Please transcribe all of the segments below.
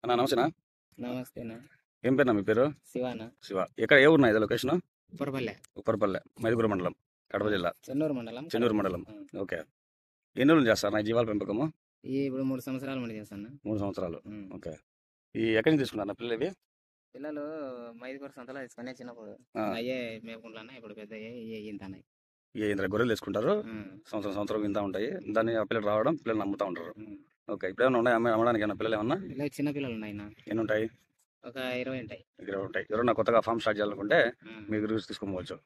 అన్నా నమస్తేనా. నమస్తేనా. ఏం పేరునా మీ పేరు? శివానా. శివ. ఎక్కడ ఏ ఊరున్నా ఇది లొకేషన్? ఉప్పరపల్లె. ఉప్పరపల్లె, మైదుగురు మండలం, కడప జిల్లా, చెన్నూరు మండలం, చెన్నూరు మండలం. ఓకే. ఎన్ని రోజులు చేస్తారు నా జీవాల పెంపకము? ఇప్పుడు 3 సంవత్సరాలు మంది చేస్తాను. 3 సంవత్సరాలు. ఓకే. ఈ ఎక్కడి నుంచి తీసుకున్నారు నా పిల్లలు ఇవి? పిల్లలు మైదుకూరు సంతలో తీసుకునే చిన్నప్పుడు ఆ, అయ్యే మేపుకుంటున్నా. ఇప్పుడు పెద్ద ఇంతన్నాయి. ఈ ఇంద్ర గొర్రెలు తీసుకుంటారు, సంవత్సరం ఇంత ఉంటాయి. దాన్ని ఆ పిల్లలు రావడం, పిల్లలు నమ్ముతా ఉంటారు. ఓకే. ఇప్పుడు ఏమైనా ఉన్నాయి అమ్మడానికి? ఏమైనా పిల్లలు ఏమన్నా? చిన్న పిల్లలు ఉన్నాయి. ఎన్ని ఉంటాయి? ఒక 20 ఉంటాయి. 20 ఉంటాయి. ఎవరన్నా కొత్తగా ఫామ్ స్టార్ట్ చేయాలనుకుంటే మీ గురించి తీసుకోవచ్చు.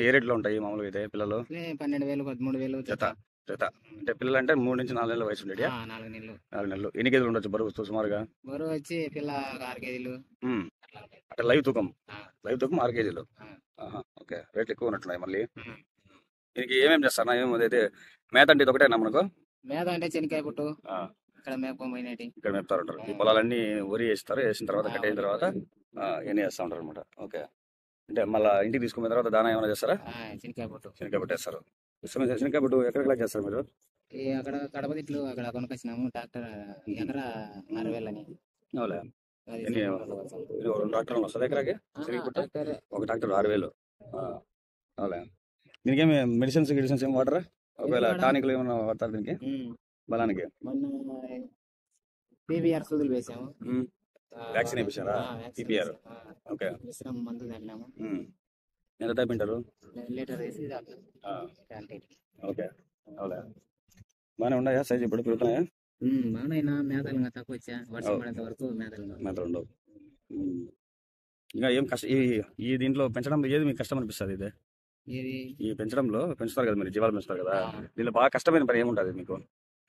ఏ రేట్లో ఉంటాయి మామూలుగా అయితే పిల్లలు? 12,000 13,000 జత. జత అంటే పిల్లలు అంటే 3 నుంచి 4 నెలల వయసు ఉండేది. 4 నెలలు. 4 నెలలు. ఎన్ని కేజీలు ఉండొచ్చు బరువు సుమారుగా? బరువు వచ్చి పిల్ల ఒక 6 కేజీలు. అట్లా ఉంటాయి. అంటే లైవ్ తూకం? ఆ, లైవ్ తూకం 6 కేజీలు. ఆ, ఆహా, ఓకే. రేట్లు ఎక్కువ ఉన్నట్టున్నాయి మళ్ళీ. ఆ. దీనికి ఏమేమి చేస్తాను? ఏమైతే మేత అంటే ఇది ఒకటేనా మనకు? మేత అంటే చెనక్కాయ పుట్టు ఆ, ఇక్కడ మేపుకోమైనటి. ఇక్కడ మేపుతారు ఉంటారు. ఈ పొలాలన్నీ వరి వేస్తారు, వేసిన తర్వాత కట్టయిన తర్వాత ఇవన్నీ వేస్తూ ఉంటారు అనమాట. ఓకే. అంటే మళ్ళీ ఇంటికి తీసుకున్న తర్వాత దానా ఏమైనా చేస్తారా? చెనక్కాయ పుట్టు. శనగకాయ పెట్టేస్తారు. శనగకాయ పెట్టు ఎక్కడ చేస్తారు మీరు? అక్కడ కడప తిట్లు అక్కడ కొనుకొచ్చినాము. ట్రాక్టర్ ఎకరా 6,000 అని. అవులే. అది ఎన్ని? 2 ట్రాక్టర్లు వస్తుంది ఎకరాకి శనగ పుట్టు? ట్రాక్టర్. ఒక ట్రాక్టర్ 6,000. అవులే. దీనికి ఏమి మెడిసిన్స్ గిడిసిన్స్ ఏమి వాడరా? ఒకవేళ టానిక్లు ఏమైనా వాడతారు దీనికి బలానికి? మొన్న పీవీఆర్ సూదులు వేసాము. వ్యాక్సిన్ వేయించారా? పీపీఆర్. ఓకే. మిశ్రమ మందు తగినాము. ఎంత తప్పింటారు? లీటర్ వేసి ఓకే. అవులే. బాగానే ఉన్నాయా? సైజ్ ఇప్పుడు పెరుగుతున్నాయా? బాగున్నాయినా. మేతలు ఇంకా తక్కువ వచ్చా. వర్షం పడేంత వరకు మేతలు ఉండవు. ఇంకా ఏం కష్టం ఈ దీంట్లో పెంచడంలో ఏది మీకు కష్టం అనిపిస్తుంది? ఇదే ఈ పెంచడంలో పెంచుతారు కదా మీరు, జీవాలు పెంచుతారు కదా, దీనిలో బాగా కష్టమైన పని ఏముంటుంది మీకు?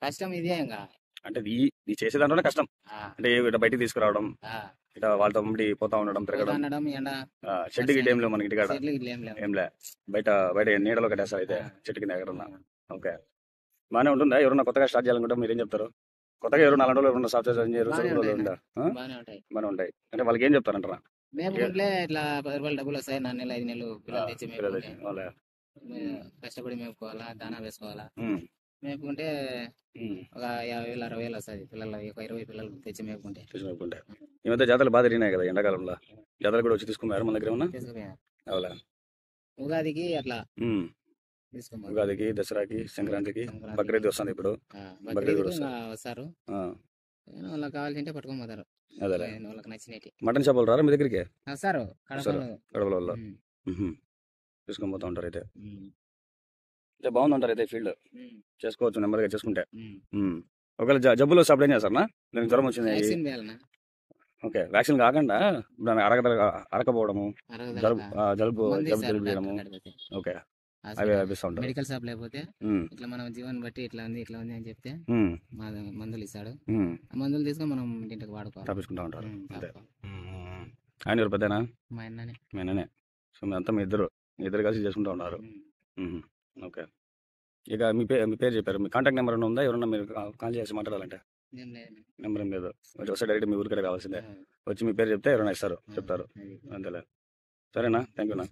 కష్టం ఇదే ఇంకా. అంటే ఈ చేసే దాంట్లోనే కష్టం. అంటే ఇట్లా బయటికి తీసుకురావడం, ఇట్లా వాళ్ళతో ముందు పోతా ఉండడం, తిరగడం. షెడ్ గిట్ ఏం లేవు మనకి ఇంటికాడ? ఏంలే. బయట బయట నీడలో కట్టేస్తారు అయితే చెట్టు కింద ఎక్కడన్నా. ఓకే. బాగానే ఉంటుందా? ఎవరన్నా కొత్తగా స్టార్ట్ చేయాలనుకుంటే మీరు ఏం చెప్తారు? కొత్తగా ఎవరు 4 రోజులు ఎవరన్నా సాఫ్ట్వేర్ ఇంజనీర్ ఉందా? బాగానే ఉంటాయి. అంటే వాళ్ళకి ఏం చెప్తారంటారా? మేపుకుంటే ఇట్లా 10 రూపాయలు డబ్బులు వస్తాయి. 4 నెలలు 5 నెలలు పిల్లలు తెచ్చి కష్టపడి మేపుకోవాలా, దానా వేసుకోవాలా. మేపుకుంటే ఒక 50,000 60,000 వస్తుంది. పిల్లలు ఒక 20 పిల్లలు తెచ్చి మేపుకుంటే. ఈ మధ్య జాతరలు బాగా తిరిగినాయి కదా ఎండాకాలంలో. జాతరలు కూడా వచ్చి తీసుకున్నారు మన దగ్గర ఏమన్నా? అవునా? ఉగాదికి అట్లా ఉగాదికి, దసరాకి, సంక్రాంతికి, బక్రీద్ వస్తుంది ఇప్పుడు. బక్రీద్ వస్తారు. వాళ్ళకి కావాల్సింటే పట్టుకొని పోతారు. అదే వాళ్ళకి నచ్చినట్టు. మటన్ షాపులు రారా మీ దగ్గరికి? వస్తారు. కడపల వల్ల తీసుకొని పోతా ఉంటారు అయితే. బాగుందంటారు అయితే ఫీల్డ్. చేసుకోవచ్చు నెమ్మదిగా చేసుకుంటే. ఒకవేళ జబ్బులు వస్తే అప్పుడు ఏం చేస్తారా? నేను జ్వరం వచ్చింది. ఓకే. వ్యాక్సిన్ కాకుండా అరకపోవడము, జలుబు చేయడము. ఓకే. అవి వేపిస్తూ ఉంటారు. మెడికల్ షాప్ లేకపోతే ఇట్లా మనం జీవన్ బట్టి ఇట్లా ఉంది అని చెప్తే మందులు ఇస్తాడు. ఆ మందులు తీసుకొని మనం ఇంటికి వాడుకోవాలి. తప్పించుకుంటా ఉంటారు. ఆయన ఎవరు పెద్దనా? మా అన్ననే. మీ అన్ననే. సో మీ అంతా మీ ఇద్దరు కలిసి చేసుకుంటూ ఉన్నారు. ఓకే. ఇక మీ పేరు చెప్పారు. మీ కాంటాక్ట్ నెంబర్ ఏమైనా ఉందా? ఎవరన్నా మీరు కాల్ చేసి మాట్లాడాలంటే? నెంబర్ ఏం లేదు. వస్తే డైరెక్ట్ మీ ఊరికే కావాల్సిందే. వచ్చి మీ పేరు చెప్తే ఎవరైనా ఇస్తారు, చెప్తారు. అంతేలే. సరేనా? థ్యాంక్ యూ నా.